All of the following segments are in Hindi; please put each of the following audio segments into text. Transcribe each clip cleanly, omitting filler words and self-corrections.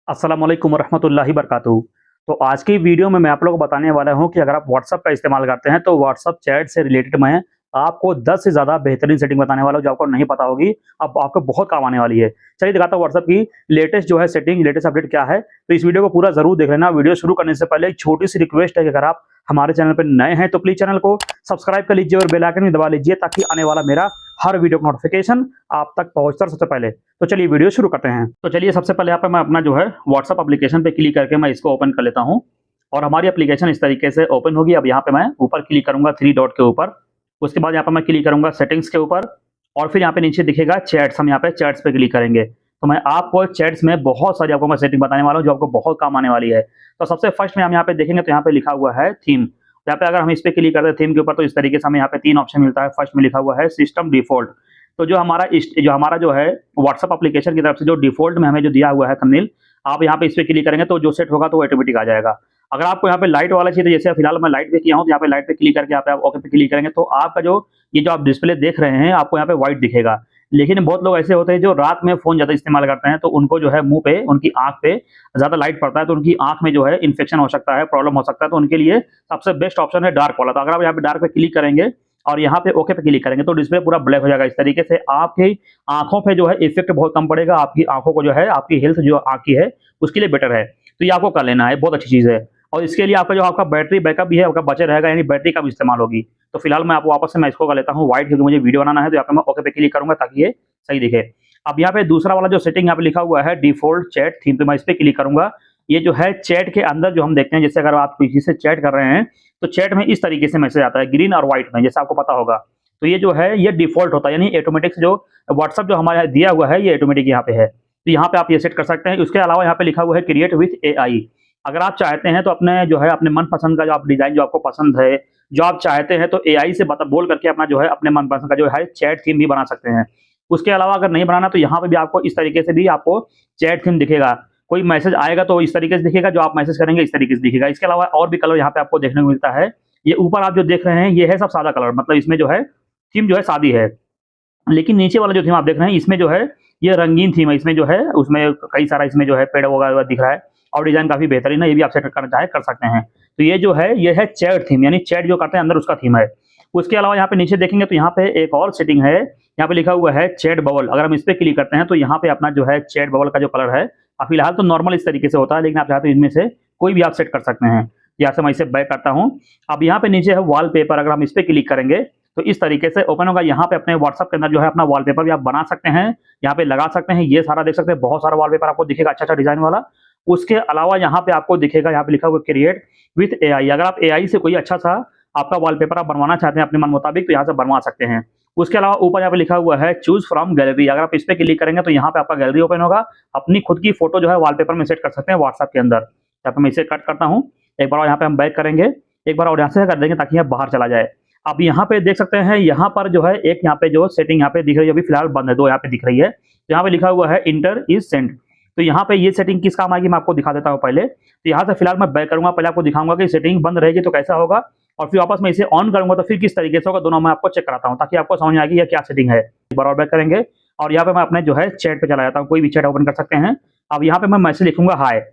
अस्सलामुअलैकुम वरहमतुल्लाहि वबरकातुहू। तो आज की वीडियो में मैं आप लोगों को बताने वाला हूँ कि अगर आप व्हाट्सएप का इस्तेमाल करते हैं तो व्हाट्सएप चैट से रिलेटेड मैं आपको 10 से ज़्यादा बेहतरीन सेटिंग बताने वाला हूँ जो आपको नहीं पता होगी, अब आपको बहुत काम आने वाली है। चलिए दिखाता हूँ व्हाट्सएप की लेटेस्ट जो है सेटिंग, लेटेस्ट अपडेट क्या है। तो इस वीडियो को पूरा ज़रूर देख लेना। वीडियो शुरू करने से पहले एक छोटी-सी रिक्वेस्ट है कि अगर आप हमारे चैनल पे नए हैं तो प्लीज़ चैनल को सब्सक्राइब कर लीजिए और बेल आइकन भी दबा लीजिए ताकि आने वाला मेरा हर वीडियो का नोटिफिकेशन आप तक पहुँचता सबसे पहले। तो चलिए वीडियो शुरू करते हैं। तो चलिए सबसे पहले यहाँ पे मैं अपना जो है व्हाट्सएप एप्लीकेशन पे क्लिक करके मैं इसको ओपन कर लेता हूँ और हमारी एप्लीकेशन इस तरीके से ओपन होगी। अब यहाँ पे मैं ऊपर क्लिक करूंगा 3 डॉट के ऊपर, उसके बाद यहाँ पे मैं क्लिक करूंगा सेटिंग्स के ऊपर और फिर यहाँ पे नीचे दिखेगा चैट्स, हम यहाँ पे चैट्स पे क्लिक करेंगे। तो मैं आपको चैट्स में बहुत सारी आपको मैं सेटिंग बताने वाला हूँ जो आपको बहुत काम आने वाली है। तो सबसे फर्स्ट में हम यहाँ पे देखेंगे तो यहाँ पे लिखा हुआ है थीम। यहाँ पे अगर हम इस पे क्लिक करते हैं थीम के ऊपर तो इस तरीके से हमें यहाँ पे 3 ऑप्शन मिलता है। फर्स्ट में लिखा हुआ है सिस्टम डिफॉल्ट। तो जो हमारा जो है व्हाट्सएप एप्लीकेशन की तरफ से जो डिफॉल्ट में हमें जो दिया हुआ है थंबनेल, आप यहाँ पे इस पे क्लिक करेंगे तो जो सेट होगा तो वो ऑटोमेटिक आ जाएगा। अगर आपको यहाँ पे लाइट वाला चाहिए, जैसे फिलहाल मैं लाइट पे किया हूँ तो यहाँ पे लाइट पे क्लिक करके यहाँ पे आप ओके पे क्लिक करेंगे तो आपका जो ये जो आप डिस्प्ले देख रहे हैं आपको यहाँ पे व्हाइट दिखेगा। लेकिन बहुत लोग ऐसे होते हैं जो रात में फोन ज्यादा इस्तेमाल करते हैं तो उनको जो है मुंह पे, उनकी आंख पे ज्यादा लाइट पड़ता है तो उनकी आंख में जो है इन्फेक्शन हो सकता है, प्रॉब्लम हो सकता है। तो उनके लिए सबसे बेस्ट ऑप्शन है डार्क वाला। तो अगर आप यहाँ पे डार्क पे क्लिक करेंगे और यहाँ पे ओके पे क्लिक करेंगे तो डिस्प्ले पूरा ब्लैक हो जाएगा। इस तरीके से आपकी आंखों पे जो है इफेक्ट बहुत कम पड़ेगा। आपकी आंखों को जो है, आपकी हेल्थ जो आंख की है उसके लिए बेटर है। तो ये आपको कर लेना है, बहुत अच्छी चीज है। और इसके लिए आपका जो आपका बैटरी बैकअप भी है आपका बचे रहेगा, यानी बैटरी का भी इस्तेमाल होगी। तो फिलहाल मैं आपको वापस से मैं इसको कर लेता हूँ व्हाइट, क्योंकि मुझे वीडियो बनाना है। तो यहाँ पे मैं ओके पे क्लिक करूंगा ताकि ये सही दिखे। अब यहाँ पे दूसरा वाला जो सेटिंग यहाँ पे लिखा हुआ है डिफॉल्ट चैट थीम, पे मैं इस पे क्लिक करूंगा। ये जो है चैट के अंदर जो हम देखते हैं, जैसे अगर आप किसी से चैट कर रहे हैं तो चैट में इस तरीके से मैसेज आता है ग्रीन और व्हाइट में, जैसे आपको पता होगा। तो ये जो है ये डिफॉल्ट होता है, यानी ऑटोमेटिक जो व्हाट्सएप जो हमारे दिया हुआ है ये ऑटोमेटिक यहाँ पे है। तो यहाँ पे आप ये सेट कर सकते हैं। उसके अलावा यहाँ पे लिखा हुआ है क्रिएट विथ एआई। अगर आप चाहते हैं तो अपने जो है अपने मनपसंद का जो आप डिजाइन जो आपको पसंद है, जो आप चाहते हैं, तो एआई से बोल करके अपना जो है अपने मनपसंद का जो है चैट थीम भी बना सकते हैं। उसके अलावा अगर नहीं बनाना तो यहाँ पे भी आपको इस तरीके से भी आपको चैट थीम दिखेगा। कोई मैसेज आएगा तो इस तरीके से दिखेगा, जो आप मैसेज करेंगे इस तरीके से दिखेगा। इसके अलावा और भी कलर यहाँ पे आपको देखने को मिलता है। ये ऊपर आप जो देख रहे हैं ये है सब सादा कलर, मतलब इसमें जो है थीम जो है सादी है। लेकिन नीचे वाला जो थीम आप देख रहे हैं इसमें जो है ये रंगीन थीम है। इसमें जो है उसमें कई सारा इसमें जो है पेड़ वगैरह दिख रहा है और डिजाइन काफी बेहतरीन है। ये भी आप सेट करना चाहे कर सकते हैं। तो ये जो है ये है चैट थीम, यानी चैट जो करते हैं अंदर उसका थीम है। उसके अलावा यहाँ पे नीचे देखेंगे तो यहाँ पे एक और सेटिंग है। यहाँ पे लिखा हुआ है चैट बबल। अगर हम इस पे क्लिक करते हैं तो यहाँ पे अपना जो है चैट बबल का जो कलर है, फिलहाल तो नॉर्मल इस तरीके से होता है, लेकिन आप चाहते हैं इनमें से कोई भी आप सेट कर सकते हैं। यहाँ से मैं इसे बैक करता हूँ। अब यहाँ पे नीचे है वॉलपेपर। अगर हम इस पे क्लिक करेंगे तो इस तरीके से ओपन होगा। यहाँ पे अपने व्हाट्सएप के अंदर जो है अपना वॉलपेपर भी आप बना सकते हैं, यहाँ पे लगा सकते हैं। ये सारा देख सकते हैं, बहुत सारा वॉलपेपर आपको दिखेगा अच्छा अच्छा डिजाइन वाला। उसके अलावा यहाँ पे आपको दिखेगा, यहाँ पे लिखा हुआ क्रिएट विथ एआई। अगर आप एआई से कोई अच्छा सा आपका वॉलपेपर आप बनवाना चाहते हैं अपने मन मुताबिक तो यहाँ से बनवा सकते हैं। उसके अलावा ऊपर यहाँ पे लिखा हुआ है चूज फ्रॉम गैलरी। अगर आप इस पे क्लिक करेंगे तो यहाँ पे आपका गैलरी ओपन होगा। अपनी खुद की फोटो जो है वॉलपेपर में सेट कर सकते हैं व्हाट्सएप के अंदर। यहाँ पे मैं इसे कट करता हूँ एक बार, यहाँ पे हम बैक करेंगे एक बार और यहाँ से कर देंगे ताकि यह बाहर चला जाए। अब यहाँ पे देख सकते हैं, यहाँ पर जो है एक यहाँ पे जो सेटिंग यहाँ पे दिख रही है, अभी फिलहाल बंद है, दो यहाँ पे दिख रही है। तो यहाँ पे लिखा हुआ है इंटर इज सेंड। तो यहाँ पे ये सेटिंग किस काम आएगी मैं आपको दिखा देता हूँ पहले। तो यहाँ से फिलहाल मैं बैक करूंगा, पहले आपको दिखाऊंगा कि सेटिंग बंद रहेगी तो कैसा होगा, और फिर वापस मैं इसे ऑन करूंगा तो फिर किस तरीके से होगा, दोनों मैं आपको चेक कराता हूँ ताकि आपको समझ में आएगी यह क्या सेटिंग है। एक बार और बैक करेंगे और यहाँ पे मैं अपने जो है चैट पे चला जाता हूँ, कोई भी चैट ओपन कर सकते हैं। अब यहाँ पे मैं मैसेज लिखूंगा हाय।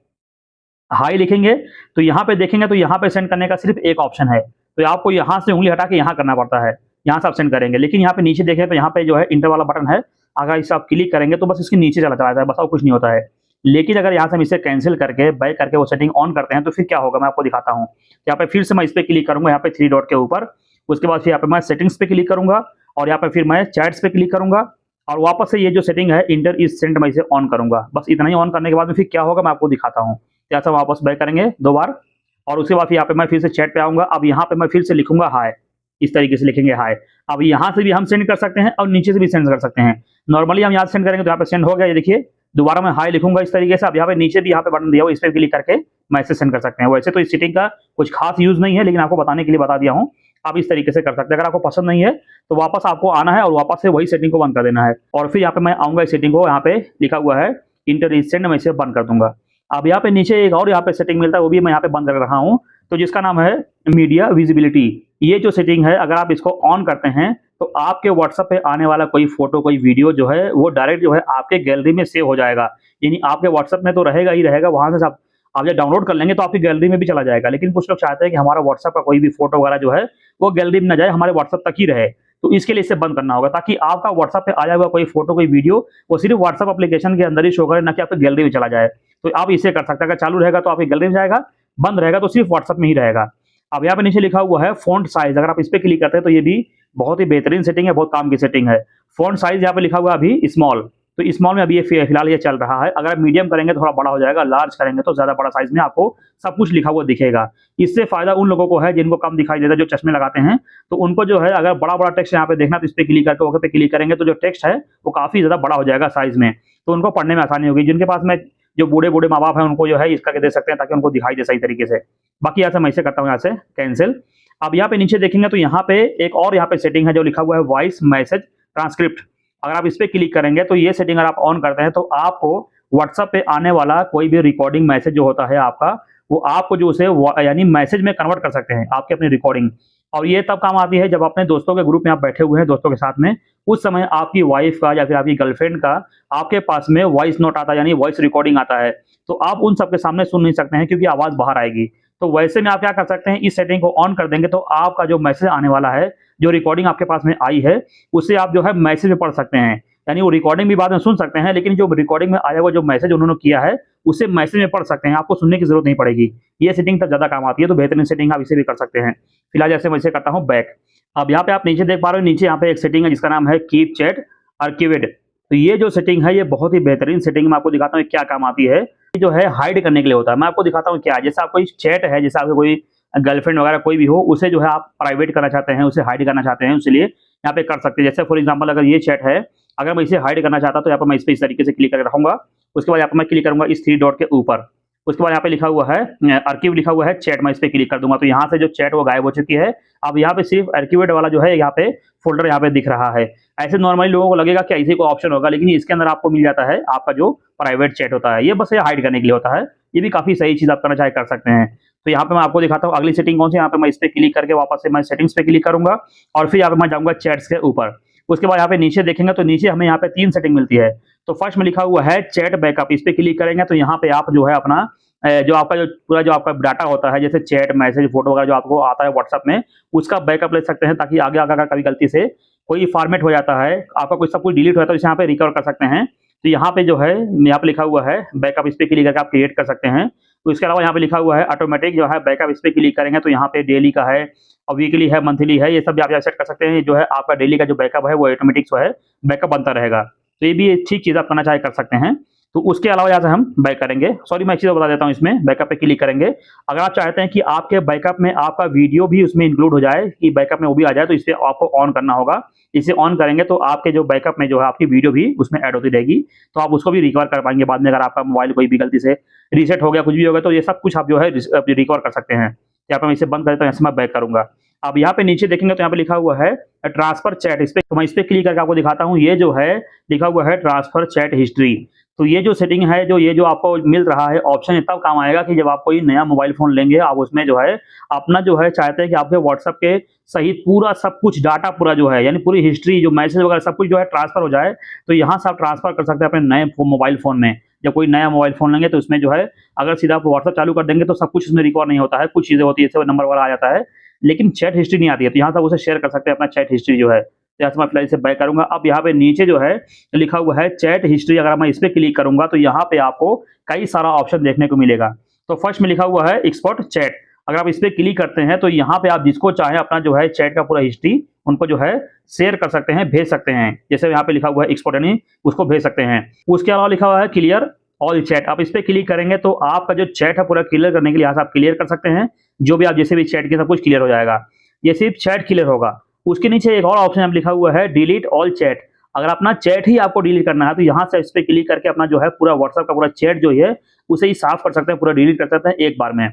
हाई लिखेंगे तो यहाँ पे देखेंगे तो यहाँ पे सेंड करने का सिर्फ एक ऑप्शन है। तो आपको यहाँ से उंगली हटा के यहाँ करना पड़ता है, यहाँ से आप सेंड करेंगे। लेकिन यहाँ पे नीचे देखें तो यहाँ पे जो है इंटर वाला बटन है, अगर इसे आप क्लिक करेंगे तो बस इसके नीचे चला जाता है, बस और कुछ नहीं होता है। लेकिन अगर यहाँ से हम इसे कैंसिल करके बैक करके वो सेटिंग ऑन करते हैं तो फिर क्या होगा मैं आपको दिखाता हूँ। यहाँ पे फिर से मैं इस पे क्लिक करूंगा, यहाँ पे 3 डॉट के ऊपर। उसके बाद फिर यहाँ पे मैं सेटिंग्स पे क्लिक करूंगा और यहाँ पे फिर मैं चैट्स पे क्लिक करूंगा और वापस से ये जो सेटिंग है इंटर इज सेंड मैं इसे ऑन करूंगा। बस इतना ही ऑन करने के बाद में फिर क्या होगा मैं आपको दिखाता हूँ। यहाँ से वापस बैक करेंगे 2 बार और उसके बाद फिर यहाँ पे मैं फिर से चैट पे आऊंगा। अब यहाँ पे मैं फिर से लिखूंगा हाय, इस तरीके से लिखेंगे हाय। अब यहाँ से भी हम सेंड कर सकते हैं और नीचे से भी सेंड कर सकते हैं। नॉर्मली हम यहाँ से सेंड करेंगे तो यहाँ पे सेंड हो गया, ये देखिए। दोबारा मैं हाय लिखूंगा इस तरीके से। अब यहाँ पे नीचे भी यहाँ पे बटन दिया हुआ, इस पे क्लिक करके मैसेज सेंड कर सकते हैं। वैसे तो इस सेटिंग का कुछ खास यूज नहीं है, लेकिन आपको बताने के लिए बता दिया हूँ। आप इस तरीके से कर सकते हैं। अगर आपको पसंद नहीं है तो वापस आपको आना है और वापस से वही सेटिंग को बंद कर देना है। और फिर यहाँ पे मैं आऊंगा इस सेटिंग को, यहाँ पे लिखा हुआ है इंटर इज सेंड, मैं इसे बंद कर दूंगा। अब यहाँ पे नीचे एक और यहाँ पे सेटिंग मिलता है, वो भी मैं यहाँ पे बंद कर रहा हूँ, तो जिसका नाम है मीडिया विजिबिलिटी। ये जो सेटिंग है अगर आप इसको ऑन करते हैं तो आपके व्हाट्सएप पे आने वाला कोई फोटो कोई वीडियो जो है वो डायरेक्ट जो है आपके गैलरी में सेव हो जाएगा। यानी आपके व्हाट्सएप में तो रहेगा ही रहेगा, वहां से आप जब डाउनलोड कर लेंगे तो आपकी गैलरी में भी चला जाएगा। लेकिन कुछ लोग चाहते हैं कि हमारा व्हाट्सएप का कोई भी फोटो वगैरह जो है वो गैलरी में ना जाए, हमारे व्हाट्सएप तक ही रहे। तो इसके लिए इसे बंद करना होगा, ताकि आपका व्हाट्सएप पे आया हुआ कोई फोटो कोई वीडियो वो सिर्फ व्हाट्सएप एप्लीकेशन के अंदर ही शो करे, ना कि आपकी गैलरी में चला जाए। तो आप इसे कर सकते हैं, अगर चालू रहेगा तो आपकी गैलरी में जाएगा, बंद रहेगा तो सिर्फ व्हाट्सएप में ही रहेगा। अब यहाँ पे नीचे लिखा हुआ है फॉन्ट साइज, अगर आप इस पे क्लिक करते हैं तो ये भी बहुत ही बेहतरीन सेटिंग है, बहुत काम की सेटिंग है। फॉन्ट साइज यहाँ पे लिखा हुआ है अभी स्मॉल, तो स्मॉल में अभी ये फिलहाल ये चल रहा है। अगर आप मीडियम करेंगे तो थोड़ा बड़ा हो जाएगा, लार्ज करेंगे तो ज्यादा बड़ा साइज में आपको सब कुछ लिखा हुआ दिखेगा। इससे फायदा उन लोगों को है जिनको कम दिखाई देता है, जो चश्मे लगाते हैं, तो उनको जो है अगर बड़ा बड़ा टेक्स्ट यहाँ पे देखना तो इस पे क्लिक करके ओके पे क्लिक करेंगे तो जो टेक्स्ट है वो काफी ज्यादा बड़ा हो जाएगा साइज में, तो उनको पढ़ने में आसानी होगी। जिनके पास में जो बूढ़े बूढ़े माँ बाप है उनको जो है इसका दे सकते हैं ताकि उनको दिखाई दे सही तरीके से। बाकी यहाँ से मैं इसे करता हूँ यहाँ से कैंसिल। अब यहाँ पे नीचे देखेंगे तो यहाँ पे एक और यहाँ पे सेटिंग है जो लिखा हुआ है वॉइस मैसेज ट्रांसक्रिप्ट। अगर आप इस पे क्लिक करेंगे तो ये सेटिंग अगर आप ऑन करते हैं तो आपको व्हाट्सएप पे आने वाला कोई भी रिकॉर्डिंग मैसेज जो होता है आपका, वो आपको जो उसे यानी मैसेज में कन्वर्ट कर सकते हैं आपके अपनी रिकॉर्डिंग। और ये तब काम आती है जब अपने दोस्तों के ग्रुप में आप बैठे हुए हैं दोस्तों के साथ में, उस समय आपकी वाइफ का या फिर आपकी गर्लफ्रेंड का आपके पास में वॉइस नोट आता है, यानी वॉइस रिकॉर्डिंग आता है, तो आप उन सबके सामने सुन नहीं सकते हैं क्योंकि आवाज बाहर आएगी। तो वैसे में आप क्या कर सकते हैं, इस सेटिंग को ऑन कर देंगे तो आपका जो मैसेज आने वाला है, जो रिकॉर्डिंग आपके पास में आई है, उसे आप जो है मैसेज में पढ़ सकते हैं। यानी वो रिकॉर्डिंग भी बाद में सुन सकते हैं, लेकिन जो रिकॉर्डिंग में आया हुआ जो मैसेज उन्होंने किया है उसे मैसेज में पढ़ सकते हैं, आपको सुनने की जरूरत नहीं पड़ेगी। ये सेटिंग तब ज्यादा काम आती है, तो बेहतरीन सेटिंग आप इसे भी कर सकते हैं। फिलहाल जैसे मैं इसे करता हूँ बैक। अब यहाँ पे आप नीचे देख पा रहे हो, नीचे यहाँ पे एक सेटिंग है जिसका नाम है कीप चैट आर्काइव्ड। तो ये जो सेटिंग है ये बहुत ही बेहतरीन सेटिंग, मैं आपको दिखाता हूँ क्या काम आती है। ये जो है हाइड करने के लिए होता है। मैं आपको दिखाता हूँ क्या, जैसे आपको चैट है, जैसे आपको कोई गर्लफ्रेंड वगैरह कोई भी हो, उसे जो है आप प्राइवेट करना चाहते हैं, उसे हाइड करना चाहते हैं, उसलिए यहाँ पे कर सकते हैं। जैसे फॉर एग्जांपल अगर ये चैट है, अगर मैं इसे हाइड करना चाहता तो यहाँ पर मैं इस पे इस तरीके से क्लिक करके रखूंगा। उसके बाद यहाँ पर मैं क्लिक करूंगा इस 3 डॉट के ऊपर। उसके बाद यहाँ पे लिखा हुआ है आर्काइव, लिखा हुआ है चैट, मैं इस पे क्लिक कर दूंगा तो यहाँ से जो चैट वो गायब हो चुकी है। अब यहाँ पे सिर्फ आर्काइव्ड वाला जो है यहाँ पे फोल्डर यहाँ पे दिख रहा है। ऐसे नॉर्मली लोगों को लगेगा कि ऐसे को ऑप्शन होगा, लेकिन इसके अंदर आपको मिल जाता है आपका जो प्राइवेट चैट होता है, ये बस ये हाइड करने के लिए होता है। ये भी काफी सही चीज आप करना चाहे कर सकते हैं। तो यहाँ पे मैं आपको दिखाता हूँ अगली सेटिंग कौन सी। यहाँ पे मैं इस पे क्लिक करके वापस से मैं सेटिंग्स पे क्लिक करूंगा और फिर यहाँ पे मैं जाऊंगा चैट्स के ऊपर। उसके बाद यहाँ पे नीचे देखेंगे तो नीचे हमें यहाँ पे 3 सेटिंग मिलती है। तो फर्स्ट में लिखा हुआ है चैट बैकअप, इस पे क्लिक करेंगे तो यहाँ पे आप जो है अपना जो आपका जो पूरा जो आपका डाटा होता है, जैसे चैट मैसेज फोटो वगैरह जो आपको आता है व्हाट्सएप में, उसका बैकअप ले सकते हैं, ताकि आगे आगे कभी गलती से कोई फॉर्मेट हो जाता है, आपका कोई सब कुछ डिलीट हो जाता है, तो यहाँ पे रिकवर कर सकते हैं। तो यहाँ पे जो है यहाँ पे लिखा हुआ है बैकअप, इस पे क्लिक करके आप क्रिएट कर सकते हैं। तो इसके अलावा यहाँ पे लिखा हुआ है ऑटोमेटिक जो है बैकअप, इस पे क्लिक करेंगे तो यहाँ पे डेली का है और वीकली है, मंथली है, ये सब भी आप सेट कर सकते हैं। जो है आपका डेली का जो बैकअप है वो ऑटोमेटिक जो है बैकअप बनता रहेगा। तो ये भी ठीक चीज आप करना चाहे कर सकते हैं। तो उसके अलावा यहाँ से हम बैक करेंगे, सॉरी मैं एक चीज बता देता हूँ, इसमें बैकअप पे क्लिक करेंगे। अगर आप चाहते हैं कि आपके बैकअप में आपका वीडियो भी उसमें इंक्लूड हो जाए, कि बैकअप में वो भी आ जाए, तो इसे आपको ऑन करना होगा। इसे ऑन करेंगे तो आपके जो बैकअप में जो है आपकी वीडियो भी उसमें ऐड होती रहेगी, तो आप उसको भी रिकवर कर पाएंगे बाद में। अगर आपका मोबाइल कोई भी गलती से रीसेट हो गया, कुछ भी हो गया, तो ये सब कुछ आप जो है रिकवर कर सकते हैं। यहाँ पे मैं इसे बंद करें तो यहाँ से मैं बैक करूंगा। अब यहाँ पे नीचे देखेंगे तो यहाँ पे लिखा हुआ है ट्रांसफर चैट, इस पे तो मैं इस पे क्लिक करके आपको दिखाता हूँ। ये जो है लिखा हुआ है ट्रांसफर चैट हिस्ट्री। तो ये जो सेटिंग है, जो आपको मिल रहा है ऑप्शन, तब काम आएगा कि जब आप कोई नया मोबाइल फोन लेंगे, आप उसमें जो है अपना जो है चाहते हैं कि आपके व्हाट्सएप के सहित पूरा सब कुछ डाटा पूरा जो है, यानी पूरी हिस्ट्री जो मैसेज वगैरह सब कुछ जो है ट्रांसफर हो जाए, तो यहाँ से आप ट्रांसफर कर सकते हैं अपने नए मोबाइल फोन में। जब कोई नया मोबाइल फोन लेंगे तो उसमें जो है अगर सीधा आप व्हाट्सएप चालू कर देंगे तो सब कुछ उसमें रिकॉर्ड नहीं होता है, कुछ चीजें होती है, जैसे नंबर वगैरह आ जाता है, लेकिन चैट हिस्ट्री नहीं आती है। तो यहाँ से उसे शेयर कर सकते हैं अपना चैट हिस्ट्री जो है। यहाँ से मैं फिलहाल इसे बैक करूंगा। अब यहाँ पे नीचे जो है लिखा हुआ है चैट हिस्ट्री, अगर मैं इस पे क्लिक करूंगा तो यहाँ पे आपको कई सारा ऑप्शन देखने को मिलेगा। तो फर्स्ट में लिखा हुआ है एक्सपोर्ट चैट, अगर आप इस पे क्लिक करते हैं तो यहाँ पे आप जिसको चाहे अपना जो है चैट का पूरा हिस्ट्री उनको जो है शेयर कर सकते हैं, भेज सकते हैं। जैसे यहाँ पे लिखा हुआ है एक्सपोर्ट, यानी उसको भेज सकते हैं। उसके अलावा लिखा हुआ है क्लियर ऑल चैट, आप इस पे क्लिक करेंगे तो आपका जो चैट है पूरा क्लियर करने के लिए यहाँ से आप क्लियर कर सकते हैं। जो भी आप जैसे भी चैट के सब कुछ क्लियर हो जाएगा, ये सिर्फ चैट क्लियर होगा। उसके नीचे एक और ऑप्शन लिखा हुआ है डिलीट ऑल चैट, अगर अपना चैट ही आपको डिलीट करना है तो यहाँ से इस पे क्लिक करके अपना जो है पूरा व्हाट्सएप का पूरा चैट जो है उसे ही साफ कर सकते हैं, पूरा डिलीट कर सकते हैं एक बार में।